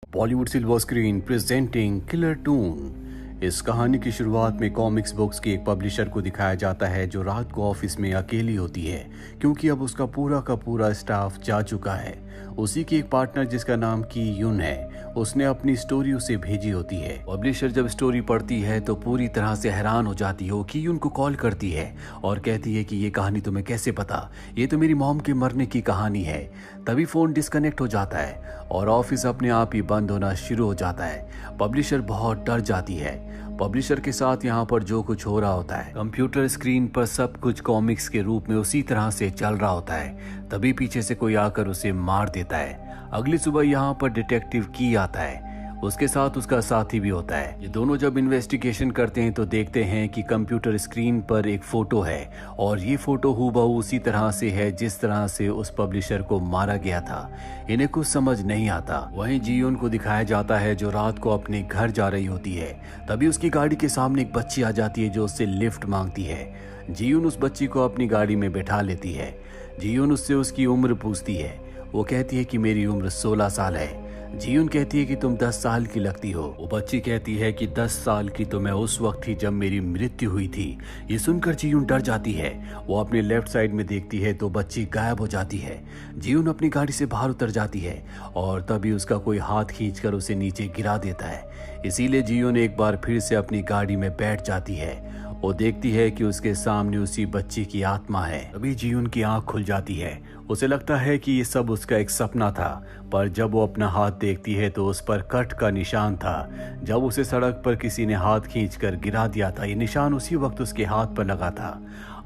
Bollywood silver screen presenting killer toon. इस कहानी की शुरुआत में कॉमिक्स बुक्स के एक पब्लिशर को दिखाया जाता है जो रात को ऑफिस में अकेली होती है क्योंकि अब उसका पूरा का पूरा स्टाफ जा चुका है। उसी की एक पार्टनर जिसका नाम की यून है, उसने अपनी स्टोरी उसे भेजी होती है। पब्लिशर जब स्टोरी पढ़ती है तो पूरी तरह से हैरान हो जाती हो कि यून को कॉल करती है और कहती है कि ये कहानी तुम्हें कैसे पता, ये तो मेरी मॉम के मरने की कहानी है। तभी फोन डिस्कनेक्ट हो जाता है और ऑफिस अपने आप ही बंद होना शुरू हो जाता है। पब्लिशर बहुत डर जाती है। पब्लिशर के साथ यहाँ पर जो कुछ हो रहा होता है, कंप्यूटर स्क्रीन पर सब कुछ कॉमिक्स के रूप में उसी तरह से चल रहा होता है। तभी पीछे से कोई आकर उसे मार देता है। अगली सुबह यहाँ पर डिटेक्टिव की आता है, उसके साथ उसका साथी भी होता है। ये दोनों जब इन्वेस्टिगेशन करते हैं तो देखते हैं कि कंप्यूटर स्क्रीन पर एक फोटो है और ये फोटो हूबहू उसी तरह से है जिस तरह से उस पब्लिशर को मारा गया था। इन्हें कुछ समझ नहीं आता। वहीं जीयोन को दिखाया जाता है जो रात को अपने घर जा रही होती है। तभी उसकी गाड़ी के सामने एक बच्ची आ जाती है जो उससे लिफ्ट मांगती है। जीयोन उस बच्ची को अपनी गाड़ी में बैठा लेती है। जीयोन उससे उसकी उम्र पूछती है। वो कहती है कि मेरी उम्र 16 साल है। जीयून कहती है कि तुम 10 साल की लगती हो। वो बच्ची कहती है कि 10 साल की तो मैं उस वक्त थी जब मेरी मृत्यु हुई थी। ये सुनकर जीयून डर जाती है। वो अपने लेफ्ट साइड में देखती है तो बच्ची गायब हो जाती है। जीयून अपनी गाड़ी से बाहर उतर जाती है और तभी उसका कोई हाथ खींचकर उसे नीचे गिरा देता है। इसीलिए जीयून एक बार फिर से अपनी गाड़ी में बैठ जाती है। वो देखती है कि उसके सामने उसी बच्ची की आत्मा है। तभी जीयून की आंख खुल जाती है। उसे लगता है कि ये सब उसका एक सपना था, पर जब वो अपना हाथ देखती है तो उस पर कट का निशान था। जब उसे सड़क पर किसी ने हाथ खींचकर गिरा दिया था, ये निशान उसी वक्त उसके हाथ पर लगा था।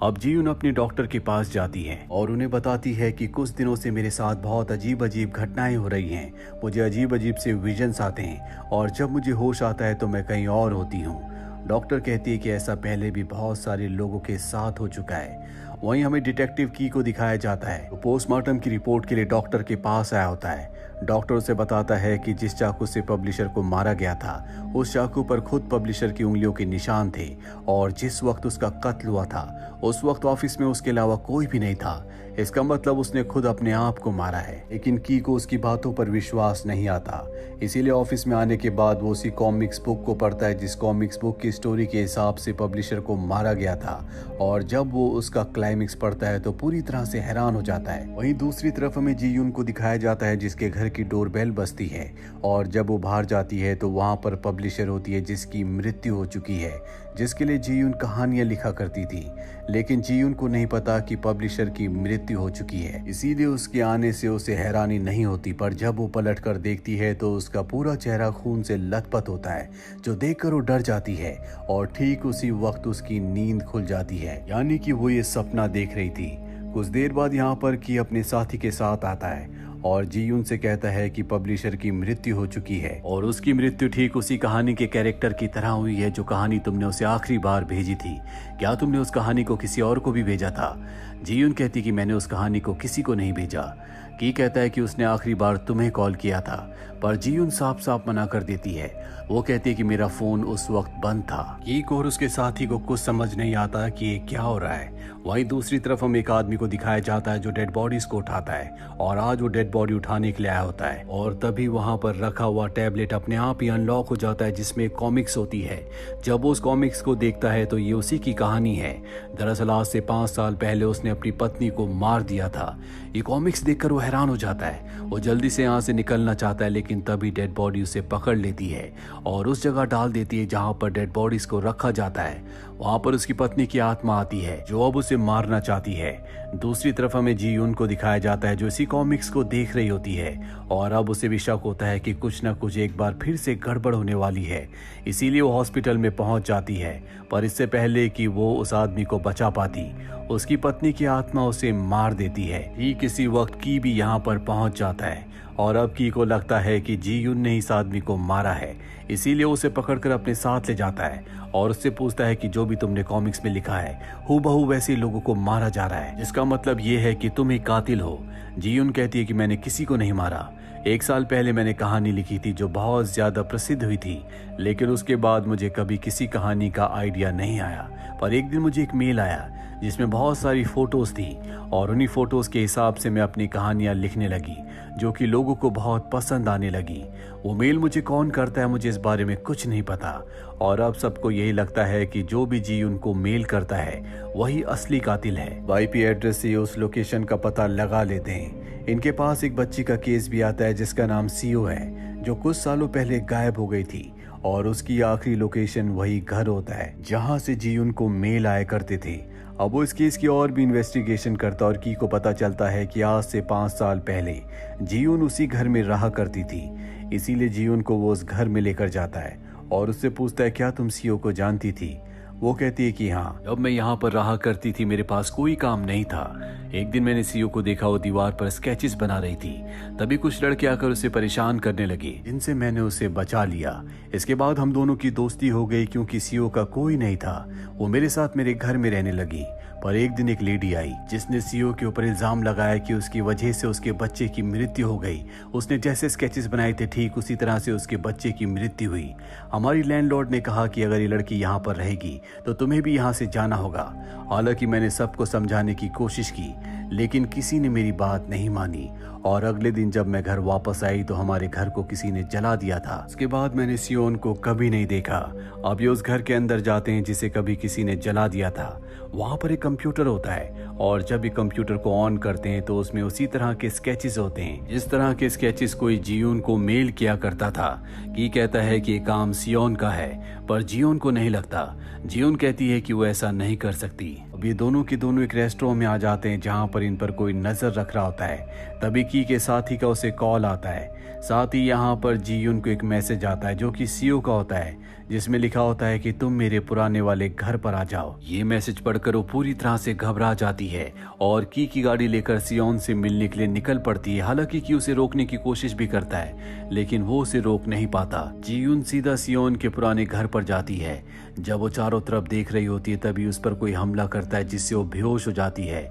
अब जीयून अपने डॉक्टर के पास जाती है और उन्हें बताती है कि कुछ दिनों से मेरे साथ बहुत अजीब अजीब घटनाएं हो रही हैं। मुझे अजीब अजीब से विजन्स आते हैं और जब मुझे होश आता है तो मैं कहीं और होती हूँ। डॉक्टर कहती है कि ऐसा पहले भी बहुत सारे लोगों के साथ हो चुका है। वहीं हमें डिटेक्टिव की को दिखाया जाता है। वो पोस्टमार्टम की रिपोर्ट के लिए डॉक्टर के पास आया होता है। डॉक्टर उसे बताता है कि जिस चाकू से पब्लिशर को मारा गया था उस चाकू पर खुद पब्लिशर की उंगलियों के निशान थे और जिस वक्त उसका कत्ल हुआ था उस वक्त ऑफिस में उसके अलावा कोई भी नहीं था। इसका मतलब उसने खुद अपने आप को मारा है। लेकिन की को उसकी बातों पर विश्वास नहीं आता। इसीलिए ऑफिस में आने के बाद वो उसी कॉमिक्स बुक को पढ़ता है जिस कॉमिक्स बुक की स्टोरी के हिसाब से पब्लिशर को मारा गया था। और जब वो उसका क्लाइमेक्स पढ़ता है तो पूरी तरह से हैरान हो जाता है। वहीं दूसरी तरफ हमें जीयून को दिखाया जाता है जिसके घर की डोरबेल बजती है और जब वो बाहर जाती है तो वहां पर पब्लिशर होती है जिसकी मृत्यु हो चुकी है, जिसके लिए जीयून कहानियां लिखा करती थी। लेकिन जीयून को नहीं पता कि पब्लिशर की मृत्यु हो चुकी है, इसीलिए उसके आने से उसे हैरानी नहीं होती। पर जब वो पलट कर देखती है तो उसका पूरा चेहरा खून से लथपथ होता है, जो देखकर वो डर जाती है और ठीक उसी वक्त उसकी नींद खुल जाती है, यानी कि वो ये सपना देख रही थी। कुछ देर बाद यहाँ पर की अपने साथी के साथ आता है और जीयून से कहता है कि पब्लिशर की मृत्यु हो चुकी है और उसकी मृत्यु ठीक उसी कहानी के कैरेक्टर की तरह हुई है जो कहानी तुमने उसे आखिरी बार भेजी थी। क्या तुमने उस कहानी को किसी और को भी भेजा था? जीयून कहती कि मैंने उस कहानी को किसी को नहीं भेजा। की कहता है कि उसने आखिरी बार तुम्हें कॉल किया था, पर जीयून साफ साफ मना कर देती है। वो कहती है कि मेरा फोन उस वक्त बंद था। की और उसके साथी को कुछ समझ नहीं आता कि ये क्या हो रहा है। वहीं दूसरी तरफ हम एक आदमी को दिखाया जाता है जो डेड बॉडीज को उठाता है और आज वो डेड बॉडी उठाने के लिए आया होता है और तभी वहां पर रखा हुआ टैबलेट अपने आप ही अनलॉक हो जाता है जिसमें कॉमिक्स होती है। जब वो उस कॉमिक्स को देखता है तो ये उसी की कहानी है। दरअसल आज से 5 साल पहले उसने अपनी पत्नी को मार दिया था। ये कॉमिक्स देखकर वो हैरान हो जाता है। वो जल्दी से यहाँ से निकलना चाहता है लेकिन तभी डेड बॉडी उसे पकड़ लेती है और उस जगह डाल देती है जहाँ पर डेड बॉडीज को रखा जाता है। वहां पर उसकी पत्नी की आत्मा आती है जो अब उसे मारना चाहती है। दूसरी तरफ हमें जीयून को दिखाया जाता है जो इसी कॉमिक्स को देख रही होती है और अब उसे भी शक होता है कि कुछ न कुछ एक बार फिर से गड़बड़ होने वाली है। इसीलिए वो हॉस्पिटल में पहुंच जाती है, पर इससे पहले कि वो उस आदमी को बचा पाती उसकी पत्नी की आत्मा उसे मार देती है। ठीक इसी वक्त की भी यहाँ पर पहुंच जाता है और अब की को लगता है कि जीयून ने इस आदमी को मारा है। इसीलिए उसे पकड़कर अपने साथ ले जाता है और उससे पूछता है कि जो भी तुमने कॉमिक्स में लिखा है हूबहू वैसे लोगों को मारा जा रहा है, जिसका मतलब ये है कि तुम ही कातिल हो। जीयून कहती है कि मैंने किसी को नहीं मारा। 1 साल पहले मैंने कहानी लिखी थी जो बहुत ज्यादा प्रसिद्ध हुई थी, लेकिन उसके बाद मुझे कभी किसी कहानी का आइडिया नहीं आया। पर एक दिन मुझे एक मेल आया जिसमें बहुत सारी फोटोज थी और उन्हीं फोटोज के हिसाब से मैं अपनी कहानियां लिखने लगी जो कि लोगों को बहुत पसंद आने लगी। वो मेल मुझे कौन करता है मुझे इस बारे में कुछ नहीं पता और अब सबको यही लगता है कि जो भी जी उनको मेल करता है वही असली कातिल है। आईपी एड्रेस से उस लोकेशन का पता लगा लेते हैं। इनके पास एक बच्ची का केस भी आता है जिसका नाम सीओ है जो कुछ सालों पहले गायब हो गई थी और उसकी आखिरी लोकेशन वही घर होता है जहां से जी उनको मेल आया करते थे। अब वो इस केस की और भी इन्वेस्टिगेशन करता और की को पता चलता है कि आज से 5 साल पहले जीउन उसी घर में रहा करती थी। इसीलिए जीउन को वो उस घर में लेकर जाता है और उससे पूछता है क्या तुम सीओ को जानती थी। वो कहती है कि हाँ, जब मैं यहाँ पर रहा करती थी मेरे पास कोई काम नहीं था। एक दिन मैंने सीओ को देखा वो दीवार पर स्केचेस बना रही थी। तभी कुछ लड़के आकर उसे परेशान करने लगे जिनसे मैंने उसे बचा लिया। इसके बाद हम दोनों की दोस्ती हो गई क्योंकि सीओ का कोई नहीं था। वो मेरे साथ मेरे घर में रहने लगी। पर एक दिन एक लेडी आई जिसने सीओ के ऊपर इल्जाम लगाया कि उसकी वजह से उसके बच्चे की मृत्यु हो गई। उसने जैसे स्केचेस बनाए थे ठीक उसी तरह से उसके बच्चे की मृत्यु हुई। हमारी लैंडलॉर्ड ने कहा कि अगर ये लड़की यहाँ पर रहेगी तो तुम्हें भी यहाँ से जाना होगा। हालांकि मैंने सबको समझाने की कोशिश की लेकिन किसी ने मेरी बात नहीं मानी और अगले दिन जब मैं घर वापस आई तो हमारे घर को किसी ने जला दिया था। उसके बाद मैंने सियोन को कभी नहीं देखा। अब ये उस घर के अंदर जाते हैं जिसे कभी किसी ने जला दिया था। वहां पर एक कंप्यूटर होता है और जब ये कंप्यूटर को ऑन करते हैं तो उसमें उसी तरह के स्केचेस होते हैं जिस तरह के स्केचेस कोई जियोन को मेल किया करता था। की कहता है कि ये काम सियोन का है पर जियोन को नहीं लगता। जियोन कहती है कि वो ऐसा नहीं कर सकती। अब ये दोनों के दोनों एक रेस्टोरेंट में आ जाते हैं जहां पर इन पर कोई नजर रख रहा होता है। तभी की के साथी का उसे कॉल आता है। साथ ही यहाँ पर जियोन को एक मैसेज आता है जो कि सीओ का होता है जिसमें लिखा होता है कि तुम मेरे पुराने वाले घर पर आ जाओ। ये मैसेज पढ़कर वो पूरी तरह से घबरा जाती है और की गाड़ी लेकर सियोन से मिलने के लिए निकल पड़ती है। हालांकि की उसे रोकने की कोशिश भी करता है लेकिन वो उसे रोक नहीं पाता। जियोन सीधा सियोन के पुराने घर पर जाती है। जब वो चारों तरफ देख रही होती है तभी उस पर कोई हमला करता है जिससे वो बेहोश हो जाती है।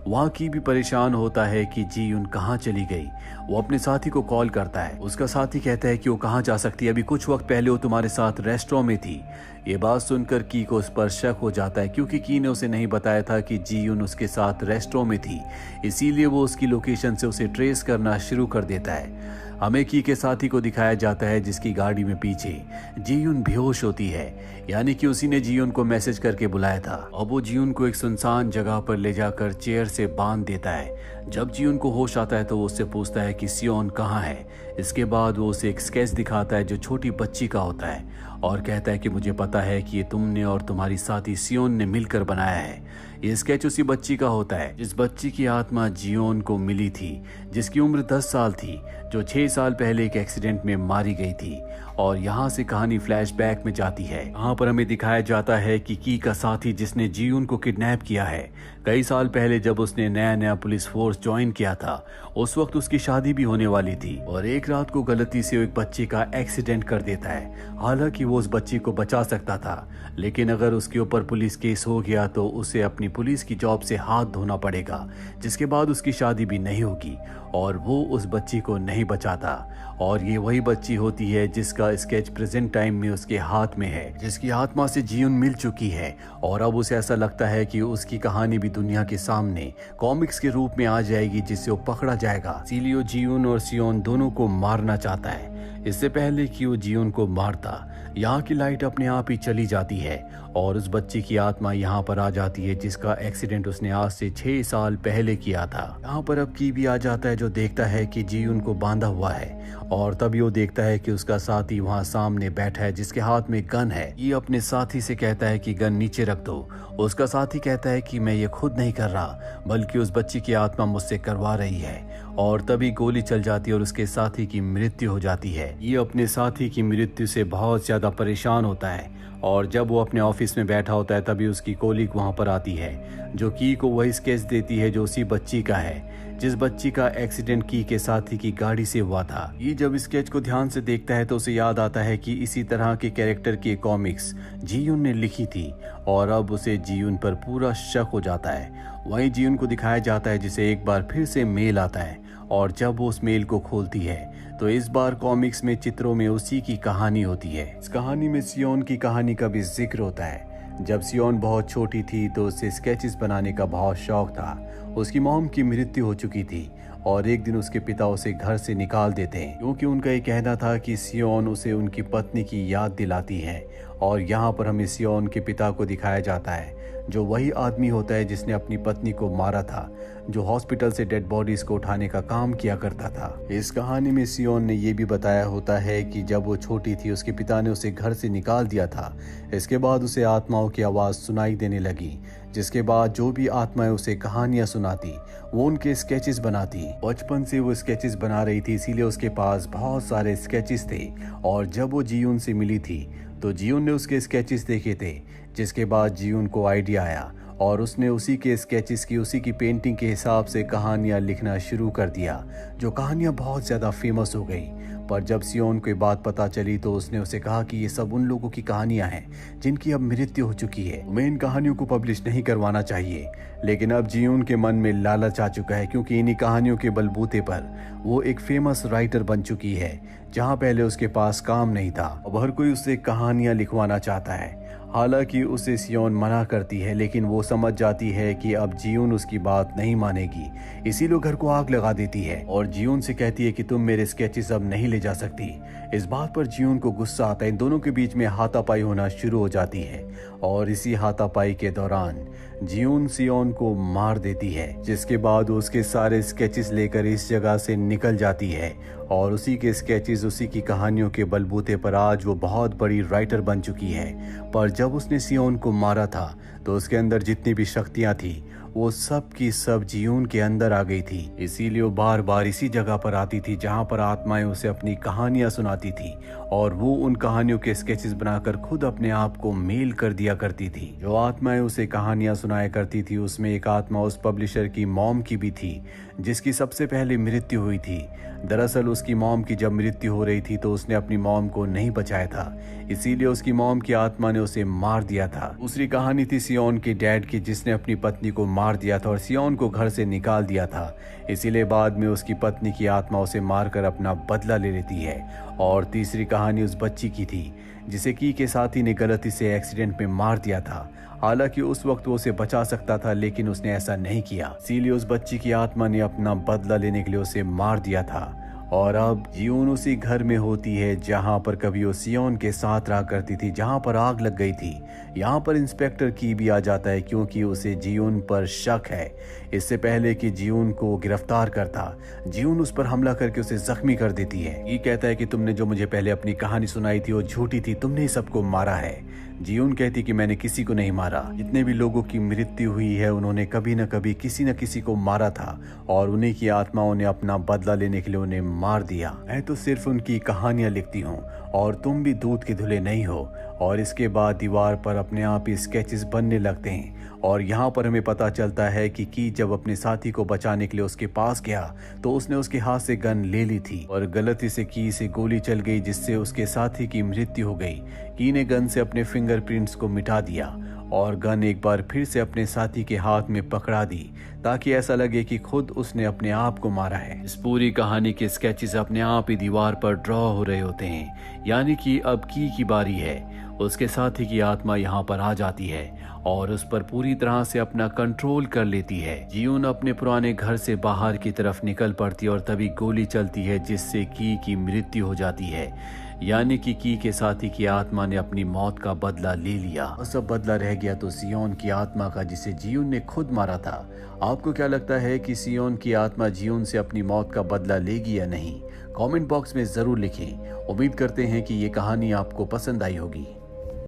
वहाँ की भी परेशान होता है कि जियोन कहाँ चली गई। वो अपने साथी को कॉल करता है। उसका साथी कहता है कि वो कहाँ जा सकती है, अभी कुछ वक्त पहले वो तुम्हारे साथ रेस्टोरेंट में थी। ये बात सुनकर की को उस पर शक हो जाता है क्योंकि की ने उसे नहीं बताया था कि जियोन उसके साथ रेस्टोरेंट में थी। इसीलिए वो उसकी लोकेशन से उसे ट्रेस करना शुरू कर देता है। हमें की के साथी को दिखाया जाता है जिसकी गाड़ी में पीछे जियोन बेहोश होती है, यानी कि उसी ने जियोन को मैसेज करके बुलाया था। अब वो जियोन को एक सुनसान जगह पर ले जाकर चेयर से बांध देता है। जब जियोन को होश आता है तो वो उससे पूछता है कि सियोन कहाँ है। इसके बाद वो उसे एक स्केच दिखाता है जो छोटी बच्ची का होता है और कहता है कि मुझे पता है कि ये तुमने और तुम्हारी साथी सियोन ने मिलकर बनाया है। ये स्केच उसी बच्ची का होता है जिस बच्ची की आत्मा जियोन को मिली थी, जिसकी उम्र 10 साल थी, जो 6 साल पहले एक एक्सीडेंट में मारी गई थी। और यहाँ से कहानी फ्लैशबैक में जाती है। यहाँ पर हमें दिखाया जाता है कि की का साथी जिसने जियोन को किडनैप किया है, कई साल पहले जब उसने नया पुलिस फोर्स ज्वाइन किया था उस वक्त उसकी शादी भी होने वाली थी और एक रात को गलती से एक बच्चे का एक्सीडेंट कर देता है। हालांकि वो उस बच्ची को बचा सकता था लेकिन अगर उसके ऊपर पुलिस केस हो गया तो उसे अपनी पुलिस की जॉब से हाथ धोना पड़ेगा, जिसके बाद उसकी शादी भी नहीं होगी और वो उस बच्ची को नहीं बचाता। और ये वही बच्ची होती है जिसका स्केच प्रेजेंट टाइम में उसके हाथ में है, जिसकी आत्मा से जियोन मिल चुकी है और अब उसे ऐसा लगता है कि उसकी कहानी भी दुनिया के सामने कॉमिक्स के रूप में आ जाएगी जिससे वो पकड़ा जाएगा। इसीलिए जियोन और सियोन दोनों को मारना चाहता है। इससे पहले कि वो जियोन को मारता यहाँ की लाइट अपने आप ही चली जाती है और उस बच्ची की आत्मा यहाँ पर आ जाती है जिसका एक्सीडेंट उसने आज से 6 साल पहले किया था। यहाँ पर अब की भी आ जाता है जो देखता है कि जियोन को बांधा हुआ है और तभी वो देखता है कि उसका साथी वहाँ सामने बैठा है जिसके हाथ में गन है। ये अपने साथी से कहता है कि गन नीचे रख दो। उसका साथी कहता है कि मैं ये खुद नहीं कर रहा बल्कि उस बच्ची की आत्मा मुझसे करवा रही है और तभी गोली चल जाती है और उसके साथी की मृत्यु हो जाती है। ये अपने साथी की मृत्यु से बहुत ज्यादा परेशान होता है और जब वो अपने ऑफिस में बैठा होता है तभी उसकी कोलीग वहां पर आती है जो की को वही स्केच देती है जो उसी बच्ची का है जिस बच्ची का एक्सीडेंट की के साथी की गाड़ी से हुआ था। ये जब स्केच को ध्यान से देखता है तो उसे याद आता है कि इसी तरह के कैरेक्टर की कॉमिक्स जियोन ने लिखी थी और अब उसे जियोन पर पूरा शक हो जाता है। वहीं जियोन को दिखाया जाता है जिसे एक बार फिर से मेल आता है और जब वो उस मेल को खोलती है तो इस बार कॉमिक्स में चित्रों में उसी की कहानी होती है। इस कहानी में सियोन की कहानी का भी जिक्र होता है। जब सियोन बहुत छोटी थी तो उसे स्केचेस बनाने का बहुत शौक था। उसकी मॉम की मृत्यु हो चुकी थी और एक दिन उसके पिता उसे घर से निकाल देते हैं क्योंकि उनका ये कहना था कि सियोन उसे उनकी पत्नी की याद दिलाती है। और यहाँ पर हमें सियोन के पिता को दिखाया जाता है जो वही आदमी होता है जिसने अपनी पत्नी को मारा था, जो हॉस्पिटल से डेड बॉडीज को उठाने का काम किया करता था। इस कहानी में सियोन ने यह भी बताया होता है कि जब वो छोटी थी उसके पिता ने उसे घर से निकाल दिया था। इसके बाद उसे आत्माओं की आवाज़ सुनाई देने लगी, जिसके बाद जो भी आत्माएं उसे कहानियां सुनाती वो उनके स्केचेस बनाती। बचपन से वो स्केचेस बना रही थी, इसीलिए उसके पास बहुत सारे स्केचेस थे। और जब वो जियून से मिली थी तो जियून ने उसके स्केचेस देखे थे, जिसके बाद जियून को आइडिया आया और उसने उसी के स्केचेस की, उसी की पेंटिंग के हिसाब से कहानियां लिखना शुरू कर दिया, जो कहानियां बहुत ज़्यादा फेमस हो गई। पर जब सियोन को ये बात पता चली तो उसने उसे कहा कि ये सब उन लोगों की कहानियां हैं जिनकी अब मृत्यु हो चुकी है, तुम्हें इन कहानियों को पब्लिश नहीं करवाना चाहिए। लेकिन अब जियून के मन में लालच आ चुका है क्योंकि इन्हीं कहानियों के बलबूते पर वो एक फेमस राइटर बन चुकी है, जहाँ पहले उसके पास काम नहीं था। अब हर कोई उससे कहानियां लिखवाना चाहता है। हालांकि उसे सियोन मना करती है, लेकिन वो समझ जाती है कि अब जियून उसकी बात नहीं मानेगी, इसीलिए घर को आग लगा देती है और जियून से कहती है कि तुम मेरे स्केचेस अब नहीं ले जा सकती। इस बात पर जियून को गुस्सा आता है। इन दोनों के बीच में हाथापाई होना शुरू हो जाती है और इसी हाथापाई के दौरान जियून सियोन को मार देती है, जिसके बाद उसके सारे स्केचेस लेकर इस जगह से निकल जाती है और उसी के स्केचेस, उसी की कहानियों के बलबूते पर आज वो बहुत बड़ी राइटर बन चुकी है। पर जब उसने सियोन को मारा था तो उसके अंदर जितनी भी शक्तियां थी वो सब की सब जियून के अंदर आ गई थी। इसीलिए वो बार बार इसी जगह पर आती थी जहाँ पर आत्माएं उसे अपनी कहानियां सुनाती थी और वो उन कहानियों के स्केचेस बनाकर खुद अपने आप को मेल कर दिया करती थी। जो आत्माएं उसे कहानियां सुनाया करती थी उसमें एक आत्मा उस पब्लिशर की मॉम की भी थी, जिसकी सबसे पहले मृत्यु हुई थी। दरअसल उसकी मॉम की जब मृत्यु हो रही थी तो उसने अपनी मॉम को नहीं बचाया था, इसीलिए उसकी मॉम की आत्मा ने उसे मार दिया था। दूसरी कहानी थी सियोन के डैड की, जिसने अपनी पत्नी को मार दिया था और सियोन को घर से निकाल दिया था। इसीलिए बाद में उसकी पत्नी की आत्मा उसे मारकर अपना बदला ले लेती है। और तीसरी कहानी उस बच्ची की थी जिसे की के साथी ने गलती से एक्सीडेंट में मार दिया था। हालांकि उस वक्त वो उसे बचा सकता था, लेकिन उसने ऐसा नहीं किया, इसीलिए उस बच्ची की आत्मा ने अपना बदला लेने के लिए उसे मार दिया था। और अब जियून उसी घर में होती है जहां पर कभी वो सियोन के साथ रहा करती थी, जहां पर आग लग गई थी। यहाँ पर इंस्पेक्टर की भी आ जाता है क्योंकि उसे जियून पर शक है। इससे पहले कि जियून को गिरफ्तार करता, जियून उस पर हमला करके उसे जख्मी कर देती है। ये कहता है कि तुमने जो मुझे पहले अपनी कहानी सुनाई थी वो झूठी थी, तुमने ही सबको मारा है। जियून कहती कि मैंने किसी को नहीं मारा, जितने भी लोगों की मृत्यु हुई है उन्होंने कभी न कभी किसी न किसी को मारा था और उन्हीं की आत्माओं ने अपना बदला लेने के लिए उन्हें मार दिया। मैं तो सिर्फ उनकी कहानियां लिखती हूँ और तुम भी दूध के धुले नहीं हो। और इसके बाद दीवार पर अपने आप ही स्केचेस बनने लगते हैं और यहाँ पर हमें पता चलता है कि जब अपने साथी को बचाने के लिए उसके पास गया तो उसने उसके हाथ से गन ले ली थी और गलती से की से गोली चल गई, जिससे उसके साथी की मृत्यु हो गई। की ने गन से अपने फिंगरप्रिंट्स को मिटा दिया और गन एक बार फिर से अपने साथी के हाथ में पकड़ा दी ताकि ऐसा लगे कि खुद उसने अपने आप को मारा है। इस पूरी कहानी के स्केचेस अपने आप ही दीवार पर ड्रॉ हो रहे होते हैं, यानी कि अब की बारी है। उसके साथी की आत्मा यहाँ पर आ जाती है और उस पर पूरी तरह से अपना कंट्रोल कर लेती है। जियून अपने पुराने घर से बाहर की तरफ निकल पड़ती है और तभी गोली चलती है जिससे की मृत्यु हो जाती है, यानी कि के साथी की आत्मा ने अपनी मौत का बदला ले लिया। और सब बदला रह गया तो सियोन की आत्मा का, जिसे जियून ने खुद मारा था। आपको क्या लगता है कि सियोन की आत्मा जियून से अपनी मौत का बदला लेगी या नहीं? कमेंट बॉक्स में जरूर लिखें। उम्मीद करते हैं कि ये कहानी आपको पसंद आई होगी।